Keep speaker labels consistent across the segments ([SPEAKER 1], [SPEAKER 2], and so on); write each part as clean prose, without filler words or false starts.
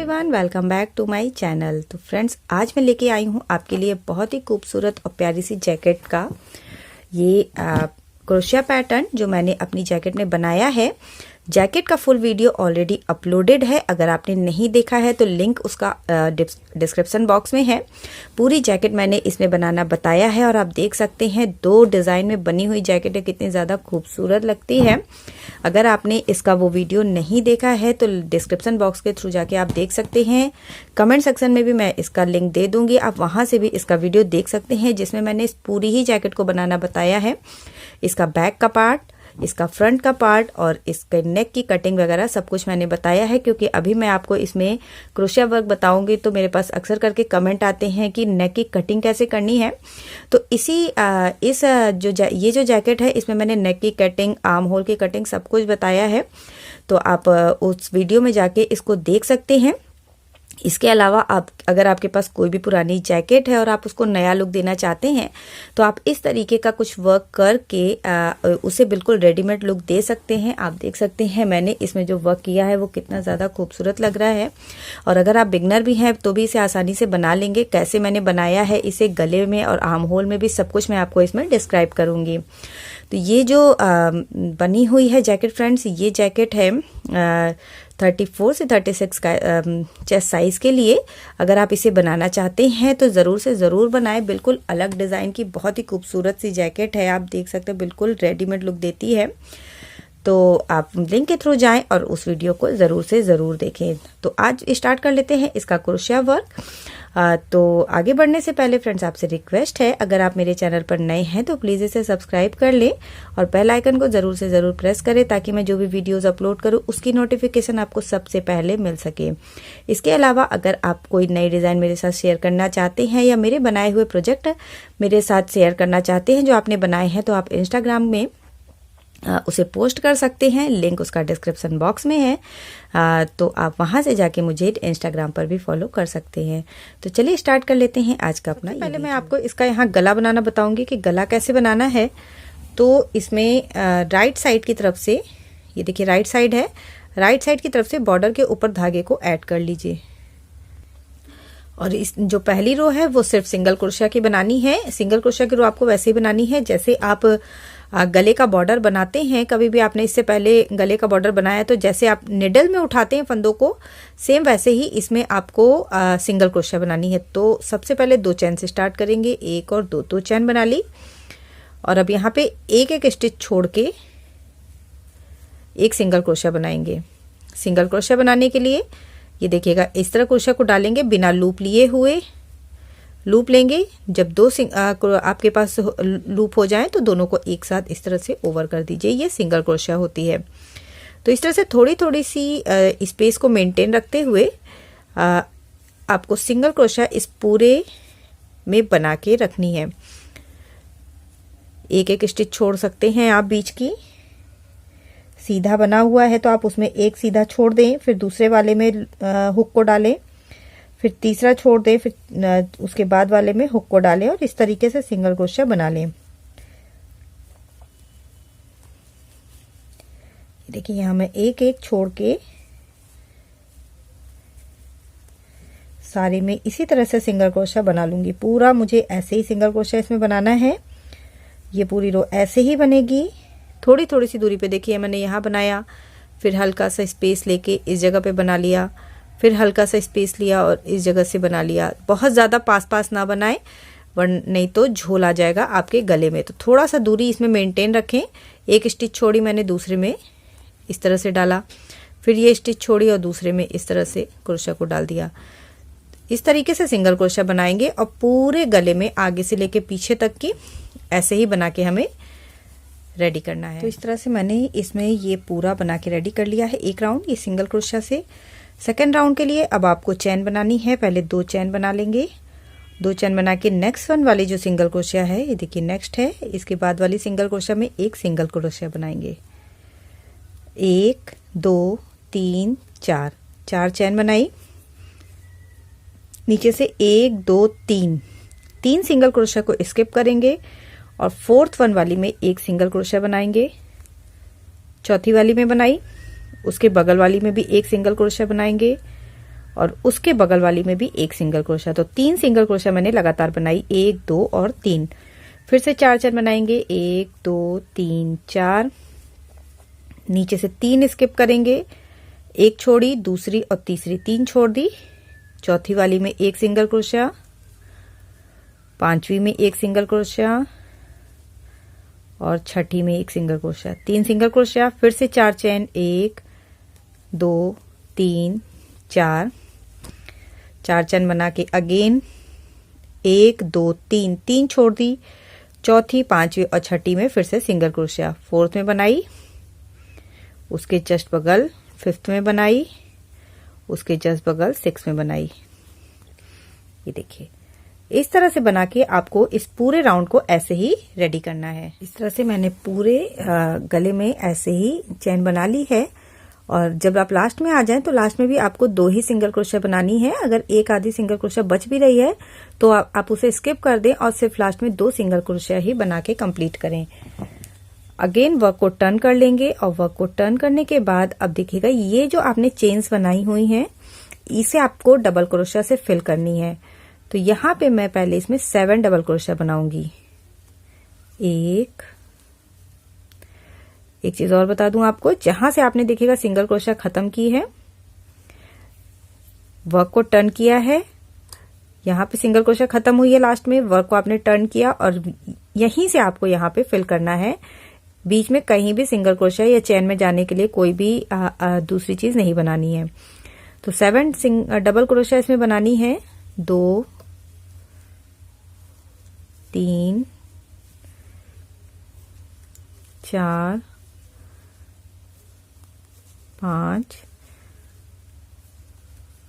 [SPEAKER 1] Everyone, welcome back to my channel. तो friends, आज मैं लेके आई हूँ आपके लिए बहुत ही खूबसूरत और प्यारी सी जैकेट का ये क्रोशिया पैटर्न जो मैंने अपनी जैकेट में बनाया है। जैकेट का फुल वीडियो ऑलरेडी अपलोडेड है, अगर आपने नहीं देखा है तो लिंक उसका डिस्क्रिप्शन बॉक्स में है। पूरी जैकेट मैंने इसमें बनाना बताया है और आप देख सकते हैं दो डिज़ाइन में बनी हुई जैकेट कितनी ज़्यादा खूबसूरत लगती है। अगर आपने इसका वो वीडियो नहीं देखा है तो डिस्क्रिप्शन बॉक्स के थ्रू जाके आप देख सकते हैं। कमेंट सेक्शन में भी मैं इसका लिंक दे दूंगी, आप वहां से भी इसका वीडियो देख सकते हैं जिसमें मैंने इस पूरी ही जैकेट को बनाना बताया है। इसका बैक का पार्ट, इसका फ्रंट का पार्ट और इसके नेक की कटिंग वगैरह सब कुछ मैंने बताया है, क्योंकि अभी मैं आपको इसमें क्रोशिया वर्क बताऊंगी तो मेरे पास अक्सर करके कमेंट आते हैं कि नेक की कटिंग कैसे करनी है। तो ये जो जैकेट है इसमें मैंने नेक की कटिंग, आर्म होल की कटिंग सब कुछ बताया है, तो आप उस वीडियो में जाके इसको देख सकते हैं। इसके अलावा अगर आपके पास कोई भी पुरानी जैकेट है और आप उसको नया लुक देना चाहते हैं तो आप इस तरीके का कुछ वर्क करके उसे बिल्कुल रेडीमेड लुक दे सकते हैं। आप देख सकते हैं मैंने इसमें जो वर्क किया है वो कितना ज़्यादा खूबसूरत लग रहा है, और अगर आप बिगनर भी हैं तो भी इसे आसानी से बना लेंगे। कैसे मैंने बनाया है इसे गले में और आर्म होल में भी सब कुछ मैं आपको इसमें डिस्क्राइब करूँगी। तो ये जो बनी हुई है जैकेट फ्रेंड्स, ये जैकेट है 34 से 36 का चेस्ट साइज के लिए। अगर आप इसे बनाना चाहते हैं तो ज़रूर से ज़रूर बनाएं। बिल्कुल अलग डिज़ाइन की बहुत ही खूबसूरत सी जैकेट है, आप देख सकते हैं बिल्कुल रेडीमेड लुक देती है। तो आप लिंक के थ्रू जाएं और उस वीडियो को ज़रूर से ज़रूर देखें। तो आज स्टार्ट कर लेते हैं इसका क्रोशिया वर्क। तो आगे बढ़ने से पहले फ्रेंड्स आपसे रिक्वेस्ट है, अगर आप मेरे चैनल पर नए हैं तो प्लीज़ इसे सब्सक्राइब कर लें और बेल आइकन को ज़रूर से ज़रूर प्रेस करें ताकि मैं जो भी वीडियोस अपलोड करूं उसकी नोटिफिकेशन आपको सबसे पहले मिल सके। इसके अलावा अगर आप कोई नई डिज़ाइन मेरे साथ शेयर करना चाहते हैं या मेरे बनाए हुए प्रोजेक्ट मेरे साथ शेयर करना चाहते हैं जो आपने बनाए हैं, तो आप इंस्टाग्राम में उसे पोस्ट कर सकते हैं। लिंक उसका डिस्क्रिप्शन बॉक्स में है, तो आप वहां से जाके मुझे इंस्टाग्राम पर भी फॉलो कर सकते हैं। तो चलिए स्टार्ट कर लेते हैं आज का अपना। पहले मैं आपको इसका यहाँ गला बनाना बताऊंगी कि गला कैसे बनाना है। तो इसमें राइट साइड की तरफ से, ये देखिए राइट साइड है, राइट साइड की तरफ से बॉर्डर के ऊपर धागे को ऐड कर लीजिए। और इस जो पहली रो है वो सिर्फ सिंगल क्रोशिया की बनानी है। सिंगल क्रोशिया की रो आपको वैसे ही बनानी है जैसे आप गले का बॉर्डर बनाते हैं। कभी भी आपने इससे पहले गले का बॉर्डर बनाया तो जैसे आप निडल में उठाते हैं फंदों को, सेम वैसे ही इसमें आपको सिंगल क्रोशिया बनानी है। तो सबसे पहले 2 चैन से स्टार्ट करेंगे, 1 और 2 चैन बना ली। और अब यहाँ पे एक एक स्टिच छोड़ के एक सिंगल क्रोशिया बनाएंगे। सिंगल क्रोशिया बनाने के लिए ये देखिएगा इस तरह क्रोशिया को डालेंगे बिना लूप लिए हुए। लूप लेंगे, जब 2 आपके पास लूप हो जाए तो दोनों को एक साथ इस तरह से ओवर कर दीजिए। ये सिंगल क्रोशिया होती है। तो इस तरह से थोड़ी थोड़ी सी स्पेस को मेंटेन रखते हुए आपको सिंगल क्रोशिया इस पूरे में बना के रखनी है। एक एक स्टिच छोड़ सकते हैं आप बीच की। सीधा बना हुआ है तो आप उसमें एक सीधा छोड़ दें, फिर दूसरे वाले में हुक को डालें, फिर तीसरा छोड़ दें, फिर उसके बाद वाले में हुक को डालें और इस तरीके से सिंगल क्रोशिया बना लें। देखिए यहाँ मैं एक एक छोड़ के सारे में इसी तरह से सिंगल क्रोशिया बना लूंगी। पूरा मुझे ऐसे ही सिंगल क्रोशिया इसमें बनाना है। ये पूरी रो ऐसे ही बनेगी। थोड़ी थोड़ी सी दूरी पे देखिए मैंने यहाँ बनाया, फिर हल्का सा स्पेस लेके इस जगह पे बना लिया, फिर हल्का सा स्पेस लिया और इस जगह से बना लिया। बहुत ज़्यादा पास पास ना बनाएं वरना नहीं तो झोल आ जाएगा आपके गले में। तो थोड़ा सा दूरी इसमें मेंटेन रखें। एक स्टिच छोड़ी मैंने, दूसरे में इस तरह से डाला, फिर ये स्टिच छोड़ी और दूसरे में इस तरह से क्रोशिया को डाल दिया। इस तरीके से सिंगल क्रोशिया बनाएंगे और पूरे गले में आगे से लेके पीछे तक की ऐसे ही बना के हमें रेडी करना है। तो इस तरह से मैंने इसमें ये पूरा बना के रेडी कर लिया है एक राउंड ये सिंगल क्रोशिया से। सेकेंड राउंड के लिए अब आपको चैन बनानी है। पहले 2 चैन बना लेंगे। 2 चैन बना के नेक्स्ट वन वाली जो सिंगल क्रोशिया है, ये देखिए नेक्स्ट है, इसके बाद वाली सिंगल क्रोशिया में एक सिंगल क्रोशिया बनाएंगे। 1 2 3 4 4 चैन बनाई। नीचे से 1 2 3 सिंगल क्रोशिया को स्किप करेंगे और 4th वन वाली में एक सिंगल क्रोशिया बनाएंगे। चौथी वाली में बनाई, उसके बगल वाली में भी एक सिंगल क्रोशिया बनाएंगे और उसके बगल वाली में भी एक सिंगल क्रोशिया। तो 3 सिंगल क्रोशिया मैंने लगातार बनाई, 1 2 और 3। फिर से 4 चेन बनाएंगे, 1 2 3 4। नीचे से 3 स्किप करेंगे, एक छोड़ी, दूसरी और तीसरी 3 छोड़ दी, चौथी वाली में एक सिंगल क्रोशिया, पांचवी में एक सिंगल क्रोशिया और छठी में एक सिंगल क्रोशिया, 3 सिंगल क्रोशिया। फिर से 4 चेन, 1 2 3 4। 4 चेन बना के अगेन 1 2 3 3 छोड़ दी, चौथी, पांचवी और छठी में फिर से सिंगल क्रोशिया। 4th में बनाई, उसके जस्ट बगल 5th में बनाई, उसके जस्ट बगल 6 में बनाई। ये देखिए, इस तरह से बना के आपको इस पूरे राउंड को ऐसे ही रेडी करना है। इस तरह से मैंने पूरे गले में ऐसे ही चेन बना ली है। और जब आप लास्ट में आ जाएं तो लास्ट में भी आपको 2 ही सिंगल क्रोशिया बनानी है। अगर एक आधी सिंगल क्रोशिया बच भी रही है तो आप उसे स्किप कर दें और सिर्फ लास्ट में 2 सिंगल क्रोशिया ही बना के कंप्लीट करें। अगेन वर्क को टर्न कर लेंगे और वर्क को टर्न करने के बाद अब देखिएगा, ये जो आपने चेन्स बनाई हुई हैं इसे आपको डबल क्रोशिया से फिल करनी है। तो यहाँ पे मैं पहले इसमें 7 डबल क्रोशिया बनाऊंगी। एक चीज और बता दूं आपको, जहां से आपने देखिएगा सिंगल क्रोशिया खत्म की है, वर्क को टर्न किया है, यहाँ पे सिंगल क्रोशिया खत्म हुई है, लास्ट में वर्क को आपने टर्न किया और यहीं से आपको यहाँ पे फिल करना है। बीच में कहीं भी सिंगल क्रोशिया या चेन में जाने के लिए कोई भी दूसरी चीज नहीं बनानी है। तो 7 डबल क्रोशिया इसमें बनानी है। 2 3 4 5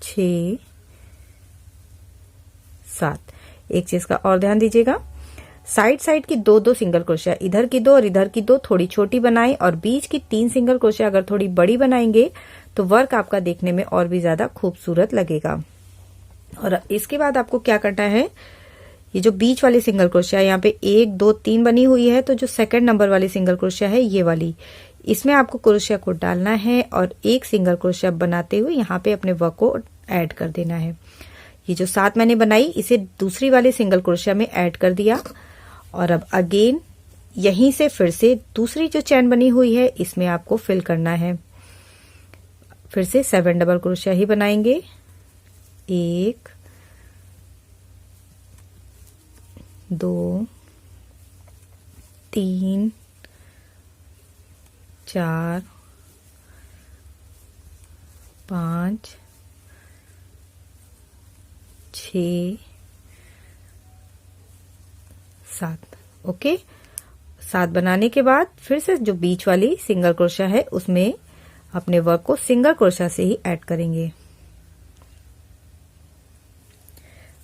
[SPEAKER 1] 6 7। एक चीज का और ध्यान दीजिएगा, साइड की 2 सिंगल क्रोशिया, इधर की 2 और इधर की 2 थोड़ी छोटी बनाएं और बीच की 3 सिंगल क्रोशिया अगर थोड़ी बड़ी बनाएंगे तो वर्क आपका देखने में और भी ज्यादा खूबसूरत लगेगा। और इसके बाद आपको क्या करना है, ये जो बीच वाली सिंगल क्रोशिया यहाँ पे 1 2 3 बनी हुई है, तो जो 2nd नंबर वाली सिंगल क्रोशिया है ये वाली, इसमें आपको क्रोशिया को डालना है और एक सिंगल क्रोशिया बनाते हुए यहाँ पे अपने वर्क को ऐड कर देना है। ये जो 7 मैंने बनाई इसे दूसरी वाली सिंगल क्रोशिया में ऐड कर दिया और अब अगेन यहीं से फिर से दूसरी जो चेन बनी हुई है इसमें आपको फिल करना है। फिर से 7 डबल क्रोशिया ही बनाएंगे। 1 2 3 4 5 6 7। ओके, 7 बनाने के बाद फिर से जो बीच वाली सिंगल क्रोशिया है उसमें अपने वर्क को सिंगल क्रोशिया से ही ऐड करेंगे।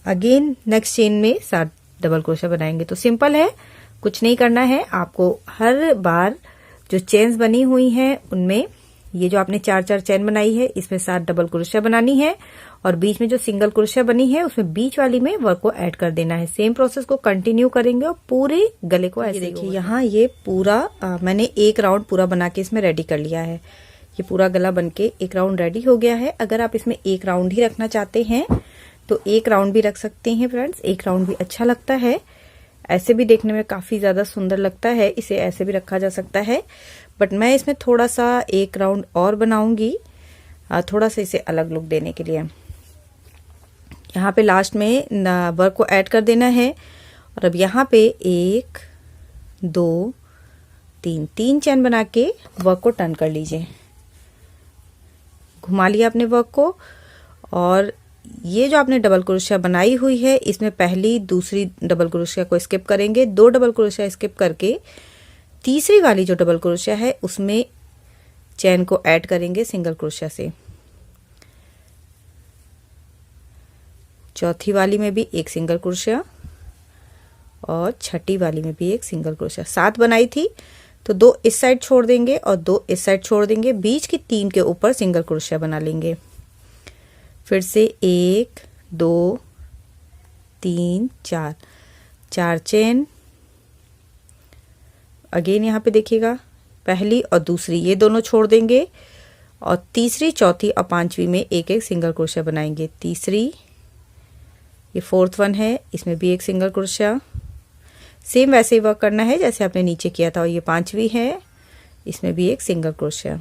[SPEAKER 1] अगेन नेक्स्ट चेन में 7 डबल क्रोशिया बनाएंगे। तो सिंपल है, कुछ नहीं करना है आपको। हर बार जो चेन्स बनी हुई हैं उनमें ये जो आपने 4 चेन बनाई है इसमें 7 डबल क्रोशिया बनानी है और बीच में जो सिंगल क्रोशिया बनी है उसमें बीच वाली में वर्क को ऐड कर देना है। सेम प्रोसेस को कंटिन्यू करेंगे और पूरे गले को ऐसे देखिए, यहाँ ये पूरा मैंने एक राउंड पूरा बना के इसमें रेडी कर लिया है। ये पूरा गला बनके एक राउंड रेडी हो गया है। अगर आप इसमें एक राउंड ही रखना चाहते हैं तो एक राउंड भी रख सकते हैं फ्रेंड्स, एक राउंड भी अच्छा लगता है। ऐसे भी देखने में काफी ज्यादा सुंदर लगता है, इसे ऐसे भी रखा जा सकता है, बट मैं इसमें थोड़ा सा एक राउंड और बनाऊंगी, थोड़ा सा इसे अलग लुक देने के लिए। यहाँ पे लास्ट में वर्क को ऐड कर देना है और अब यहाँ पे 1 2 3 चेन बना के वर्क को टर्न कर लीजिए। घुमा लिया अपने वर्क को और ये जो आपने डबल क्रोशिया बनाई हुई है इसमें पहली दूसरी डबल क्रोशिया को स्किप करेंगे, 2 डबल क्रोशिया स्किप करके तीसरी वाली जो डबल क्रोशिया है उसमें चेन को ऐड करेंगे सिंगल क्रोशिया से। चौथी वाली में भी एक सिंगल क्रोशिया और छठी वाली में भी एक सिंगल क्रोशिया। 7 बनाई थी तो 2 इस साइड छोड़ देंगे और 2 इस साइड छोड़ देंगे, बीच की 3 के ऊपर सिंगल क्रोशिया बना लेंगे। फिर से 1 2 3 4 चेन। अगेन यहाँ पे देखिएगा पहली और दूसरी ये दोनों छोड़ देंगे और तीसरी, चौथी और पांचवी में एक एक सिंगल क्रोशिया बनाएंगे। तीसरी, ये फोर्थ वन है, इसमें भी एक सिंगल क्रोशिया। सेम वैसे ही वर्क करना है जैसे आपने नीचे किया था। और ये पांचवी है, इसमें भी एक सिंगल क्रोशिया।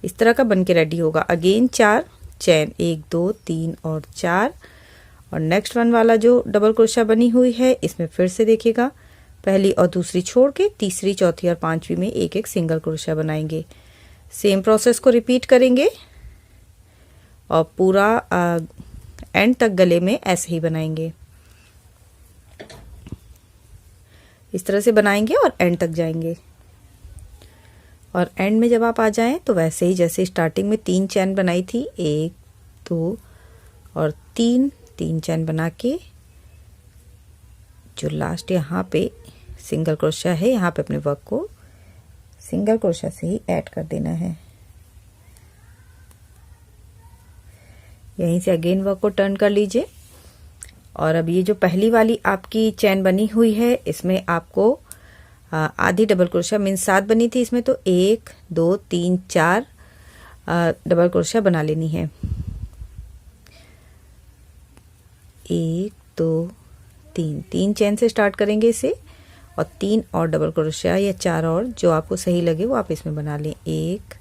[SPEAKER 1] इस तरह का बन के रेडी होगा। अगेन 4 चैन, 1 2 3 और 4। और नेक्स्ट वन वाला जो डबल क्रोशिया बनी हुई है, इसमें फिर से देखिएगा, पहली और दूसरी छोड़ के तीसरी, चौथी और पांचवी में एक एक सिंगल क्रोशिया बनाएंगे। सेम प्रोसेस को रिपीट करेंगे और पूरा एंड तक गले में ऐसे ही बनाएंगे। इस तरह से बनाएंगे और एंड तक जाएंगे। और एंड में जब आप आ जाएं तो वैसे ही जैसे स्टार्टिंग में 3 चैन बनाई थी, 1 2 और 3 चैन बना के जो लास्ट यहाँ पे सिंगल क्रोशिया है, यहाँ पे अपने वर्क को सिंगल क्रोशिया से ही ऐड कर देना है। यहीं से अगेन वर्क को टर्न कर लीजिए। और अब ये जो पहली वाली आपकी चैन बनी हुई है, इसमें आपको आधी डबल क्रोशिया, मीन्स 7 बनी थी इसमें, तो 1 2 3 4 डबल क्रोशिया बना लेनी है। 1 2 3 चैन से स्टार्ट करेंगे इसे, और 3 और डबल क्रोशिया या 4 और जो आपको सही लगे वो आप इसमें बना लें। 1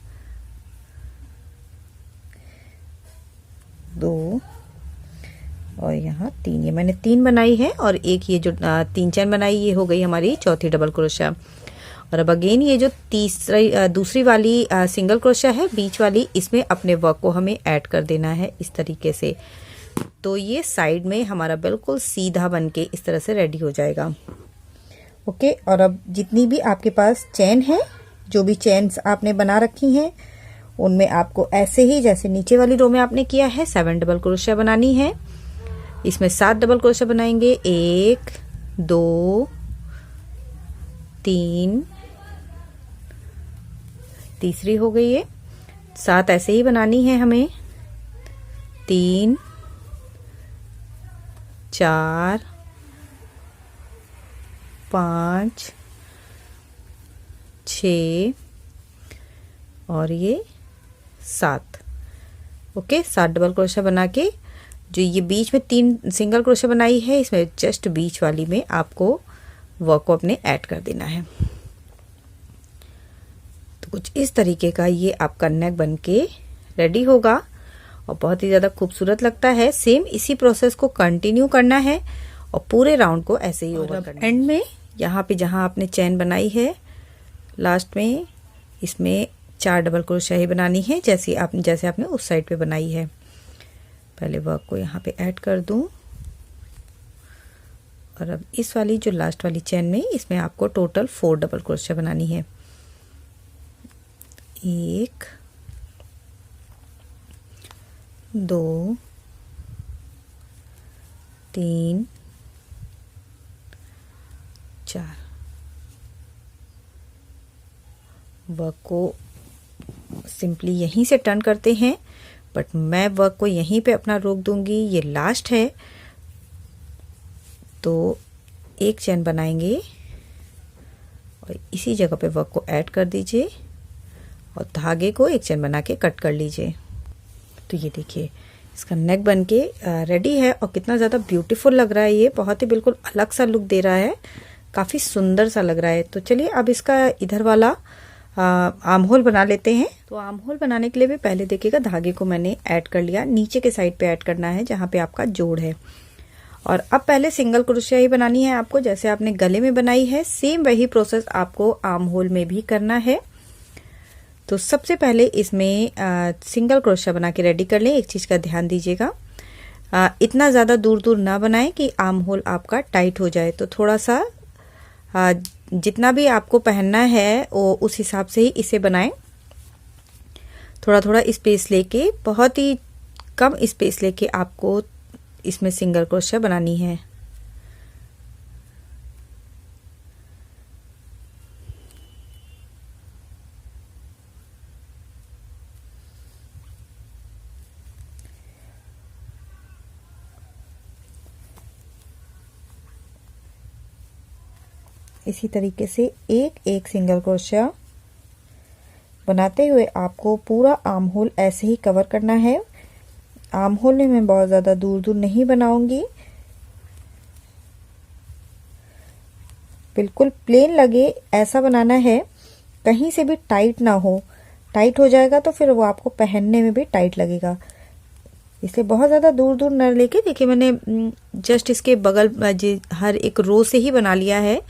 [SPEAKER 1] 2 और यहाँ 3, ये मैंने 3 बनाई है। और एक ये जो 3 चैन बनाई, ये हो गई हमारी चौथी डबल क्रोशिया। और अब अगेन ये जो दूसरी वाली सिंगल क्रोशिया है, बीच वाली, इसमें अपने वर्क को हमें ऐड कर देना है इस तरीके से। तो ये साइड में हमारा बिल्कुल सीधा बन के इस तरह से रेडी हो जाएगा। ओके। और अब जितनी भी आपके पास चैन है, जो भी चैन्स आपने बना रखी हैं, उनमें आपको ऐसे ही जैसे नीचे वाली रो में आपने किया है 7 डबल क्रोशिया बनानी है। इसमें 7 डबल क्रोशिया बनाएंगे। 1 2 3, तीसरी हो गई है। 7 ऐसे ही बनानी है हमें। 3 4 5 6 और ये 7। ओके। 7 डबल क्रोशिया बना के जो ये बीच में 3 सिंगल क्रोशिया बनाई है, इसमें जस्ट बीच वाली में आपको वर्क को अपने ऐड कर देना है। तो कुछ इस तरीके का ये आपका नेक बन के रेडी होगा और बहुत ही ज़्यादा खूबसूरत लगता है। सेम इसी प्रोसेस को कंटिन्यू करना है और पूरे राउंड को ऐसे ही ओवर करना है। एंड में यहाँ पे जहाँ आपने चैन बनाई है, लास्ट में इसमें 4 डबल क्रोशिया ही बनानी है, जैसे आपने उस साइड पे बनाई है। पहले वर्क को यहाँ पे ऐड कर दूं। और अब इस वाली जो लास्ट वाली चैन में, इसमें आपको टोटल 4 डबल क्रोशिया बनानी है। 1 2 3 4। वर्क को सिंपली यहीं से टर्न करते हैं, बट मैं वर्क को यहीं पे अपना रोक दूंगी। ये लास्ट है तो एक चैन बनाएंगे और इसी जगह पे वर्क को ऐड कर दीजिए और धागे को एक चैन बना के कट कर लीजिए। तो ये देखिए इसका नेक बन के रेडी है और कितना ज़्यादा ब्यूटीफुल लग रहा है। ये बहुत ही बिल्कुल अलग सा लुक दे रहा है, काफ़ी सुंदर सा लग रहा है। तो चलिए अब इसका इधर वाला आर्म होल बना लेते हैं। तो आर्म होल बनाने के लिए भी पहले देखिएगा, धागे को मैंने ऐड कर लिया, नीचे के साइड पे ऐड करना है जहाँ पे आपका जोड़ है। और अब पहले सिंगल क्रोशिया ही बनानी है आपको, जैसे आपने गले में बनाई है सेम वही प्रोसेस आपको आर्म होल में भी करना है। तो सबसे पहले इसमें सिंगल क्रोशिया बना के रेडी कर लें। एक चीज का ध्यान दीजिएगा, इतना ज्यादा दूर दूर ना बनाएं कि आर्म होल आपका टाइट हो जाए। तो थोड़ा सा जितना भी आपको पहनना है वो उस हिसाब से ही इसे बनाएं। थोड़ा थोड़ा स्पेस लेके, बहुत ही कम स्पेस लेके आपको इसमें सिंगल क्रोशिया बनानी है। इसी तरीके से एक एक सिंगल क्रोशिया बनाते हुए आपको पूरा आर्म होल ऐसे ही कवर करना है। आर्म होल में मैं बहुत ज़्यादा दूर दूर नहीं बनाऊंगी, बिल्कुल प्लेन लगे ऐसा बनाना है, कहीं से भी टाइट ना हो। टाइट हो जाएगा तो फिर वो आपको पहनने में भी टाइट लगेगा, इसलिए बहुत ज़्यादा दूर दूर न लेके। देखिए मैंने जस्ट इसके बगल हर एक रो से ही बना लिया है।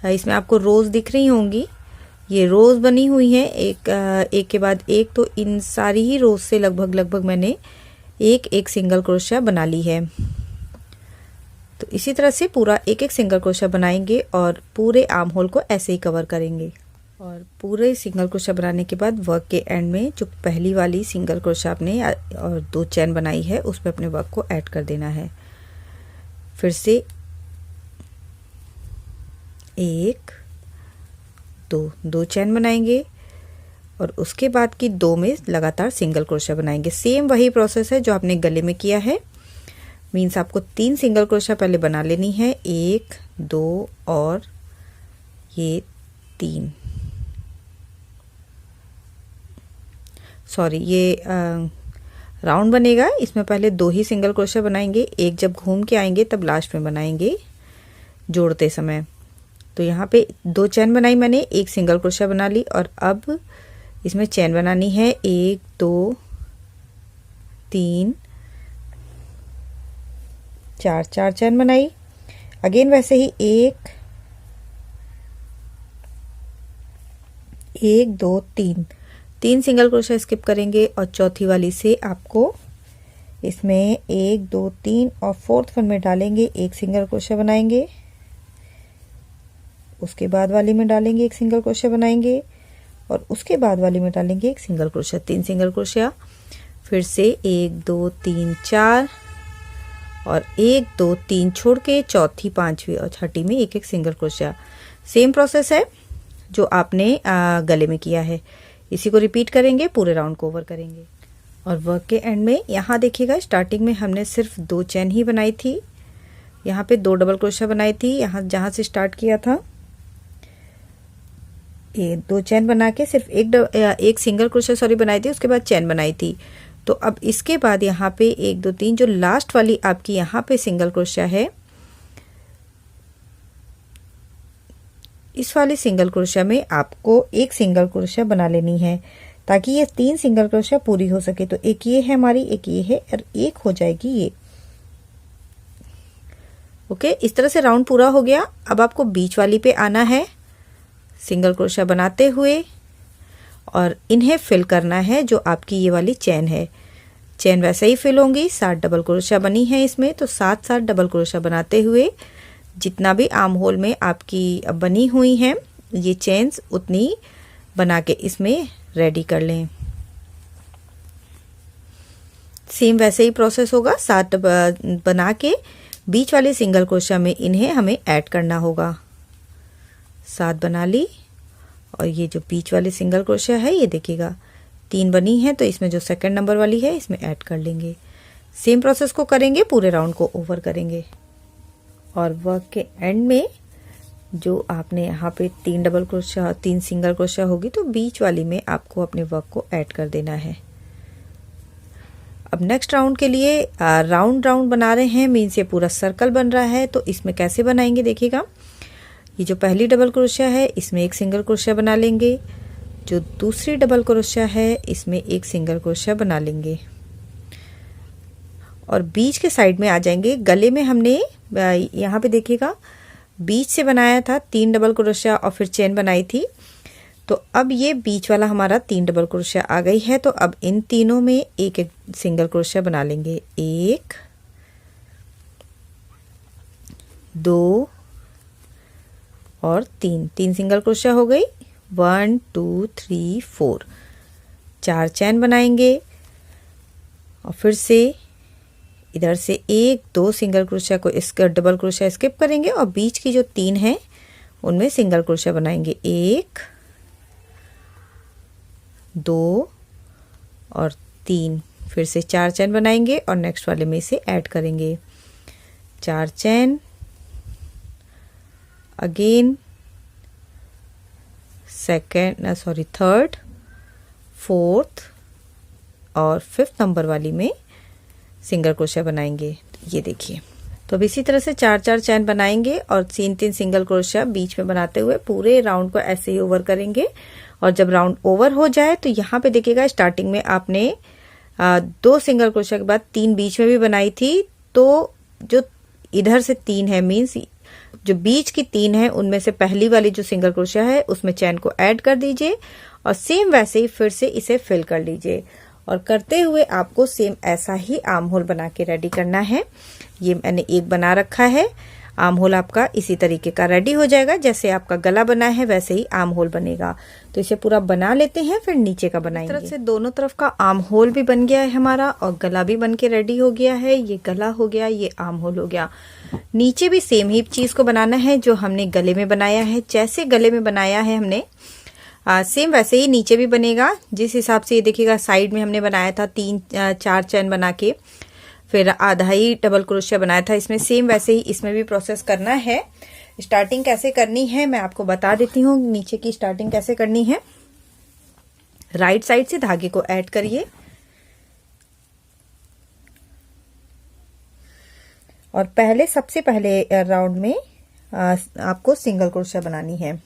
[SPEAKER 1] इसमें आपको रोज़ दिख रही होंगी, ये रोज़ बनी हुई है एक के बाद एक। तो इन सारी ही रोज़ से लगभग मैंने एक एक सिंगल क्रोशिया बना ली है। तो इसी तरह से पूरा एक एक सिंगल क्रोशिया बनाएंगे और पूरे आर्म होल को ऐसे ही कवर करेंगे। और पूरे सिंगल क्रोशिया बनाने के बाद वर्क के एंड में जो पहली वाली सिंगल क्रोशिया आपने और 2 चैन बनाई है उस पर अपने वर्क को ऐड कर देना है। फिर से 1 2 चैन बनाएंगे और उसके बाद की 2 में लगातार सिंगल क्रोशिया बनाएंगे। सेम वही प्रोसेस है जो आपने गले में किया है। मीन्स आपको 3 सिंगल क्रोशिया पहले बना लेनी है, 1 2 और ये 3। सॉरी, ये राउंड बनेगा, इसमें पहले 2 ही सिंगल क्रोशिया बनाएंगे, एक जब घूम के आएंगे तब लास्ट में बनाएंगे जोड़ते समय। तो यहाँ पे 2 चैन बनाई मैंने, 1 सिंगल क्रोशिया बना ली और अब इसमें चैन बनानी है 1 2 3 4 चैन बनाई। अगेन वैसे ही 1 2 3 सिंगल क्रोशिया स्किप करेंगे और चौथी वाली से आपको इसमें 1 2 3 और 4th वन में डालेंगे 1 सिंगल क्रोशिया बनाएंगे, उसके बाद वाली में डालेंगे 1 सिंगल क्रोशिया बनाएंगे और उसके बाद वाली में डालेंगे 1 सिंगल क्रोशिया, 3 सिंगल क्रोशिया। फिर से 1 2 3 4 और 1 2 3 छोड़ के चौथी, पांचवी और छठी में 1 सिंगल क्रोशिया। सेम प्रोसेस है जो आपने गले में किया है, इसी को रिपीट करेंगे, पूरे राउंड को ओवर करेंगे। और वर्क के एंड में यहाँ देखिएगा, स्टार्टिंग में हमने सिर्फ 2 चैन ही बनाई थी, यहाँ पे 2 डबल क्रोशिया बनाई थी। यहाँ जहाँ से स्टार्ट किया था ये 2 चैन बना के सिर्फ एक सिंगल क्रोशिया बनाई थी, उसके बाद चैन बनाई थी। तो अब इसके बाद यहाँ पे 1 2 3 जो लास्ट वाली आपकी यहाँ पे सिंगल क्रोशिया है, इस वाली सिंगल क्रोशिया में आपको 1 सिंगल क्रोशिया बना लेनी है ताकि ये 3 सिंगल क्रोशिया पूरी हो सके। तो एक ये है हमारी, एक ये है और एक हो जाएगी ये। ओके, इस तरह से राउंड पूरा हो गया। अब आपको बीच वाली पे आना है सिंगल क्रोशिया बनाते हुए और इन्हें फिल करना है। जो आपकी ये वाली चैन है, चैन वैसे ही फिल होंगी। 7 डबल क्रोशिया बनी है इसमें, तो 7 डबल क्रोशिया बनाते हुए जितना भी आर्म होल में आपकी बनी हुई हैं ये चेन्स, उतनी बना के इसमें रेडी कर लें। सेम वैसे ही प्रोसेस होगा, 7 बना के बीच वाले सिंगल क्रोशिया में इन्हें हमें ऐड करना होगा। 7 बना ली और ये जो बीच वाले सिंगल क्रोशिया है ये देखिएगा 3 बनी है, तो इसमें जो सेकंड नंबर वाली है इसमें ऐड कर लेंगे। सेम प्रोसेस को करेंगे, पूरे राउंड को ओवर करेंगे। और वर्क के एंड में जो आपने यहाँ पे 3 डबल क्रोशिया 3 सिंगल क्रोशिया होगी, तो बीच वाली में आपको अपने वर्क को ऐड कर देना है। अब नेक्स्ट राउंड के लिए राउंड बना रहे हैं, मीन्स ये पूरा सर्कल बन रहा है। तो इसमें कैसे बनाएंगे देखिएगा, ये जो पहली डबल क्रोशिया है इसमें 1 सिंगल क्रोशिया बना लेंगे, जो दूसरी डबल क्रोशिया है इसमें 1 सिंगल क्रोशिया बना लेंगे और बीच के साइड में आ जाएंगे। गले में हमने यहाँ पे देखिएगा बीच से बनाया था 3 डबल क्रोशिया और फिर चेन बनाई थी, तो अब ये बीच वाला हमारा 3 डबल क्रोशिया आ गई है। तो अब इन तीनों में 1 सिंगल क्रोशिया बना लेंगे, 1 2 और 3 सिंगल क्रोशिया हो गई। 1 2 3 4 4 चैन बनाएंगे और फिर से इधर से 1 2 सिंगल क्रोशिया को इसका डबल क्रोशिया स्किप करेंगे और बीच की जो 3 है उनमें सिंगल क्रोशिया बनाएंगे, 1 2 और 3। फिर से 4 चैन बनाएंगे और नेक्स्ट वाले में से ऐड करेंगे 4 चैन। अगेन थर्ड 4th और 5th नंबर वाली में सिंगल क्रोशिया बनाएंगे। ये देखिए, तो अब इसी तरह से 4-4 चैन बनाएंगे और 3-3 सिंगल क्रोशिया बीच में बनाते हुए पूरे राउंड को ऐसे ही ओवर करेंगे। और जब राउंड ओवर हो जाए तो यहाँ पे देखिएगा, स्टार्टिंग में आपने 2 सिंगल क्रोशिया के बाद 3 बीच में भी बनाई थी, तो जो इधर से 3 है, मीन्स जो बीच की 3 है, उनमें से पहली वाली जो सिंगल क्रोशिया है उसमें चैन को ऐड कर दीजिए और सेम वैसे ही फिर से इसे फिल कर लीजिए। और करते हुए आपको सेम ऐसा ही आर्म होल बना के रेडी करना है। ये मैंने एक बना रखा है। आर्म होल आपका इसी तरीके का रेडी हो जाएगा, जैसे आपका गला बना है वैसे ही आर्म होल बनेगा। तो इसे पूरा बना लेते हैं, फिर नीचे का बनाएंगे। इस तरह से दोनों तरफ का आर्म होल भी बन गया है हमारा और गला भी बन के रेडी हो गया है। ये गला हो गया, ये आर्म होल हो गया। नीचे भी सेम ही चीज को बनाना है जो हमने गले में बनाया है। जैसे गले में बनाया है हमने सेम वैसे ही नीचे भी बनेगा। जिस हिसाब से ये देखिएगा, साइड में हमने बनाया था 3-4 चैन बना के, फिर आधा ही डबल क्रोशिया बनाया था, इसमें सेम वैसे ही इसमें भी प्रोसेस करना है। स्टार्टिंग कैसे करनी है मैं आपको बता देती हूँ। नीचे की स्टार्टिंग कैसे करनी है, राइट साइड से धागे को ऐड करिए और सबसे पहले राउंड में आपको सिंगल क्रोशिया बनानी है।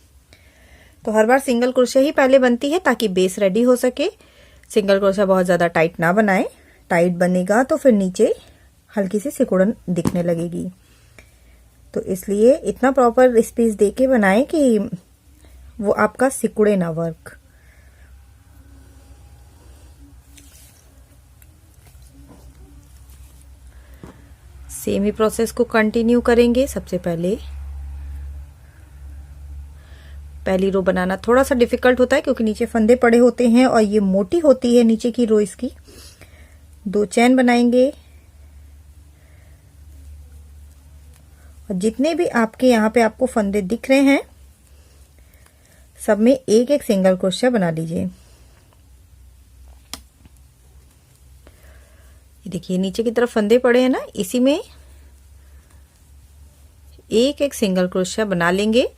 [SPEAKER 1] तो हर बार सिंगल क्रोशिया ही पहले बनती है ताकि बेस रेडी हो सके। सिंगल क्रोशिया बहुत ज्यादा टाइट ना बनाए, टाइट बनेगा तो फिर नीचे हल्की सी सिकुड़न दिखने लगेगी। तो इसलिए इतना प्रॉपर स्पेस देके बनाएं कि वो आपका सिकुड़े ना वर्क। सेम ही प्रोसेस को कंटिन्यू करेंगे। सबसे पहली रो बनाना थोड़ा सा डिफिकल्ट होता है क्योंकि नीचे फंदे पड़े होते हैं और ये मोटी होती है नीचे की रो इसकी। 2 चैन बनाएंगे और जितने भी आपके यहाँ पे आपको फंदे दिख रहे हैं सब में एक एक सिंगल क्रोशिया बना लीजिए। ये देखिए, नीचे की तरफ फंदे पड़े हैं ना, इसी में एक एक सिंगल क्रोशिया बना लेंगे।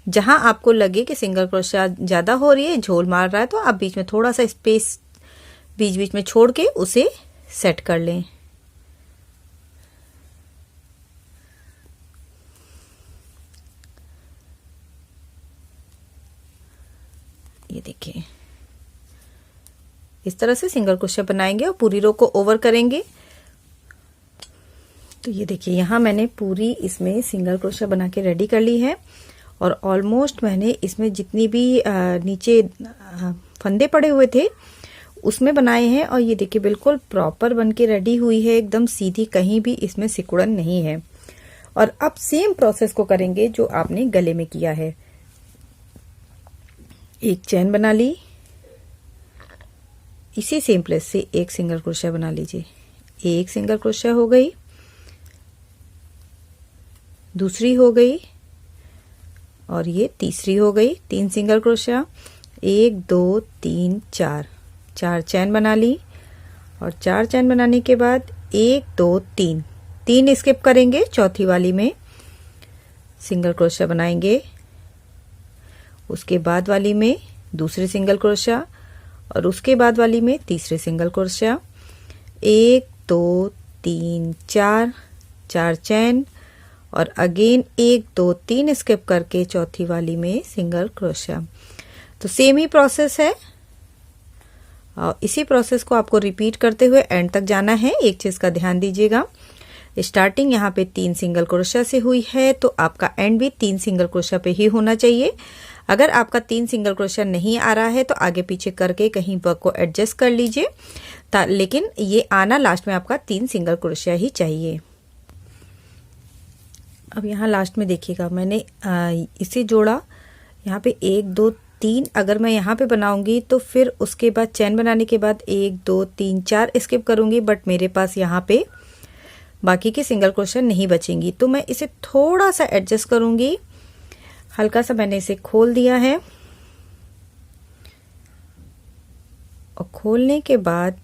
[SPEAKER 1] जहां आपको लगे कि सिंगल क्रोशिया ज्यादा हो रही है, झोल मार रहा है, तो आप बीच में थोड़ा सा स्पेस बीच बीच में छोड़ के उसे सेट कर लें। ये देखिए, इस तरह से सिंगल क्रोशिया बनाएंगे और पूरी रो को ओवर करेंगे। तो ये देखिए, यहाँ मैंने पूरी इसमें सिंगल क्रोशिया बना के रेडी कर ली है और ऑलमोस्ट मैंने इसमें जितनी भी नीचे फंदे पड़े हुए थे उसमें बनाए हैं। और ये देखिए, बिल्कुल प्रॉपर बन के रेडी हुई है, एकदम सीधी, कहीं भी इसमें सिकुड़न नहीं है। और अब सेम प्रोसेस को करेंगे जो आपने गले में किया है। एक चैन बना ली, इसी सेम प्लेस से एक सिंगल क्रोशिया बना लीजिए। एक सिंगल क्रोशिया हो गई, दूसरी हो गई और ये तीसरी हो गई। 3 सिंगल क्रोशिया, 1 2 3 4 चैन बना ली और 4 चैन बनाने के बाद 1 2 3 स्किप करेंगे। चौथी वाली में सिंगल क्रोशिया बनाएंगे, उसके बाद वाली में दूसरी सिंगल क्रोशिया और उसके बाद वाली में तीसरी सिंगल क्रोशिया। 1 2 3 4 चैन और अगेन 1 2 3 स्किप करके चौथी वाली में सिंगल क्रोशिया। तो सेम ही प्रोसेस है और इसी प्रोसेस को आपको रिपीट करते हुए एंड तक जाना है। एक चीज का ध्यान दीजिएगा, स्टार्टिंग यहाँ पे 3 सिंगल क्रोशिया से हुई है तो आपका एंड भी 3 सिंगल क्रोशिया पे ही होना चाहिए। अगर आपका 3 सिंगल क्रोशिया नहीं आ रहा है तो आगे पीछे करके कहीं वर्क को एडजस्ट कर लीजिए, लेकिन ये आना लास्ट में आपका 3 सिंगल क्रोशिया ही चाहिए। अब यहाँ लास्ट में देखिएगा, मैंने इसे जोड़ा, यहाँ पे 1 2 3 अगर मैं यहाँ पे बनाऊंगी तो फिर उसके बाद चैन बनाने के बाद 1 2 3 4 स्किप करूंगी, बट मेरे पास यहाँ पे बाकी के सिंगल क्रोशिया नहीं बचेंगी। तो मैं इसे थोड़ा सा एडजस्ट करूंगी, हल्का सा मैंने इसे खोल दिया है और खोलने के बाद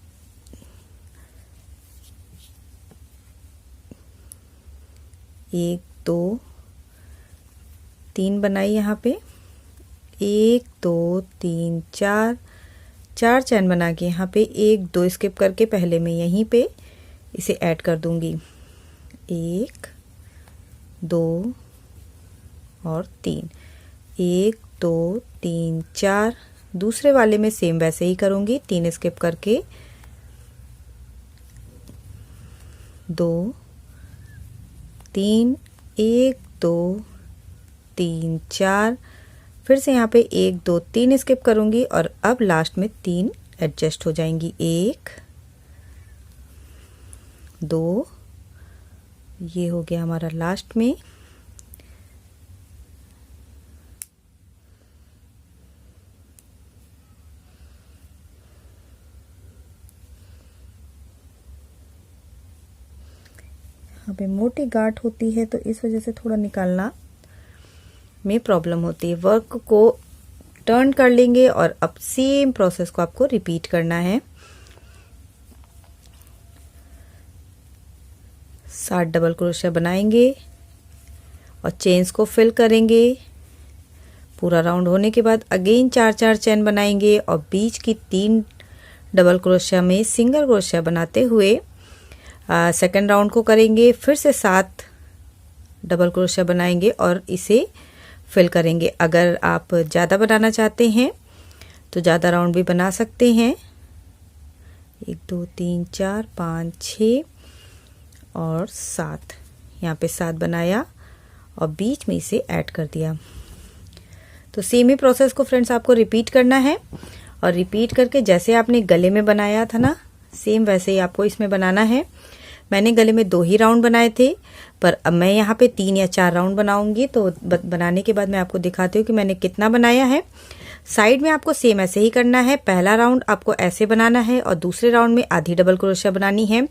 [SPEAKER 1] एक 2 3 बनाई, यहाँ पे 1 2 3 4 4 चैन बना के यहाँ पे 1 2 स्किप करके पहले मैं यहीं पे इसे ऐड कर दूंगी, 1 2 और 3, 1 2 3 4। दूसरे वाले में सेम वैसे ही करूंगी, 3 स्किप करके 2 3, 1 2 3 4, फिर से यहाँ पे 1 2 3 स्किप करूंगी और अब लास्ट में 3 एडजस्ट हो जाएंगी, 1 2, ये हो गया हमारा लास्ट में, यहाँ पे मोटी गांठ होती है तो इस वजह से थोड़ा निकालना में प्रॉब्लम होती है। वर्क को टर्न कर लेंगे और अब सेम प्रोसेस को आपको रिपीट करना है। 7 डबल क्रोशिया बनाएंगे और चेन्स को फिल करेंगे। पूरा राउंड होने के बाद अगेन 4 चेन बनाएंगे और बीच की 3 डबल क्रोशिया में सिंगल क्रोशिया बनाते हुए सेकंड राउंड को करेंगे। फिर से 7 डबल क्रोशिया बनाएंगे और इसे फिल करेंगे। अगर आप ज़्यादा बनाना चाहते हैं तो ज़्यादा राउंड भी बना सकते हैं, 1 2 3 4 5 6 और 7। यहाँ पे 7 बनाया और बीच में इसे ऐड कर दिया। तो सेम ही प्रोसेस को फ्रेंड्स आपको रिपीट करना है और रिपीट करके जैसे आपने गले में बनाया था ना, सेम वैसे ही आपको इसमें बनाना है। मैंने गले में 2 ही राउंड बनाए थे, पर अब मैं यहाँ पे 3 या 4 राउंड बनाऊंगी। तो बनाने के बाद मैं आपको दिखाती हूँ कि मैंने कितना बनाया है। साइड में आपको सेम ऐसे ही करना है। पहला राउंड आपको ऐसे बनाना है और दूसरे राउंड में आधी डबल क्रोशिया बनानी है।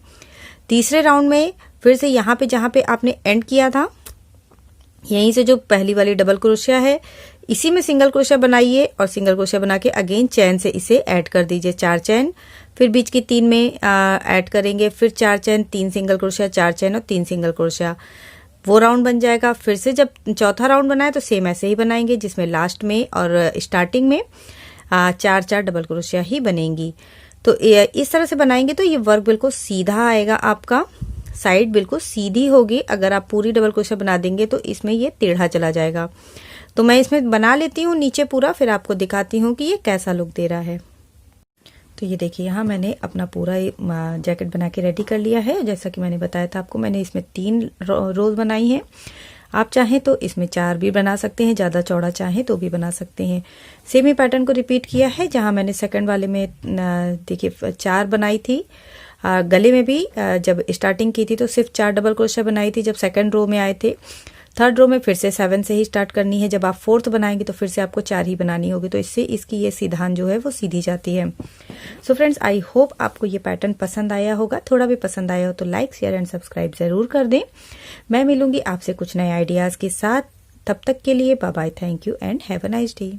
[SPEAKER 1] तीसरे राउंड में फिर से यहाँ पे जहाँ पे आपने एंड किया था, यहीं से जो पहली वाली डबल क्रोशिया है इसी में सिंगल क्रोशिया बनाइए और सिंगल क्रोशिया बना के अगेन चैन से इसे ऐड कर दीजिए, 4 चैन। फिर बीच की 3 में ऐड करेंगे, फिर 4 चैन, 3 सिंगल क्रोशिया, 4 चैन और 3 सिंगल क्रोशिया। वो राउंड बन जाएगा। फिर से जब चौथा राउंड बनाए तो सेम ऐसे ही बनाएंगे, जिसमें लास्ट में और स्टार्टिंग में 4 डबल क्रोशिया ही बनेंगी। तो इस तरह से बनाएंगे तो ये वर्क बिल्कुल सीधा आएगा, आपका साइड बिल्कुल सीधी होगी। अगर आप पूरी डबल क्रोशिया बना देंगे तो इसमें ये टेढ़ा चला जाएगा। तो मैं इसमें बना लेती हूँ नीचे पूरा, फिर आपको दिखाती हूँ कि ये कैसा लुक दे रहा है। तो ये देखिए, यहाँ मैंने अपना पूरा जैकेट बना के रेडी कर लिया है। जैसा कि मैंने बताया था आपको, मैंने इसमें 3 रोज बनाई हैं। आप चाहें तो इसमें 4 भी बना सकते हैं, ज़्यादा चौड़ा चाहें तो भी बना सकते हैं। सेम ही पैटर्न को रिपीट किया है। जहाँ मैंने सेकंड वाले में देखिए 4 बनाई थी, गले में भी जब स्टार्टिंग की थी तो सिर्फ 4 डबल क्रोशिया बनाई थी। जब सेकंड रो में आए थे, थर्ड रो में फिर से 7 से ही स्टार्ट करनी है। जब आप फोर्थ बनाएंगे तो फिर से आपको 4 ही बनानी होगी। तो इससे इसकी ये सीधान जो है वो सीधी जाती है। सो फ्रेंड्स, आई होप आपको ये पैटर्न पसंद आया होगा। थोड़ा भी पसंद आया हो तो लाइक, शेयर एंड सब्सक्राइब जरूर कर दें। मैं मिलूंगी आपसे कुछ नए आइडियाज के साथ। तब तक के लिए bye bye, thank you and have a nice day.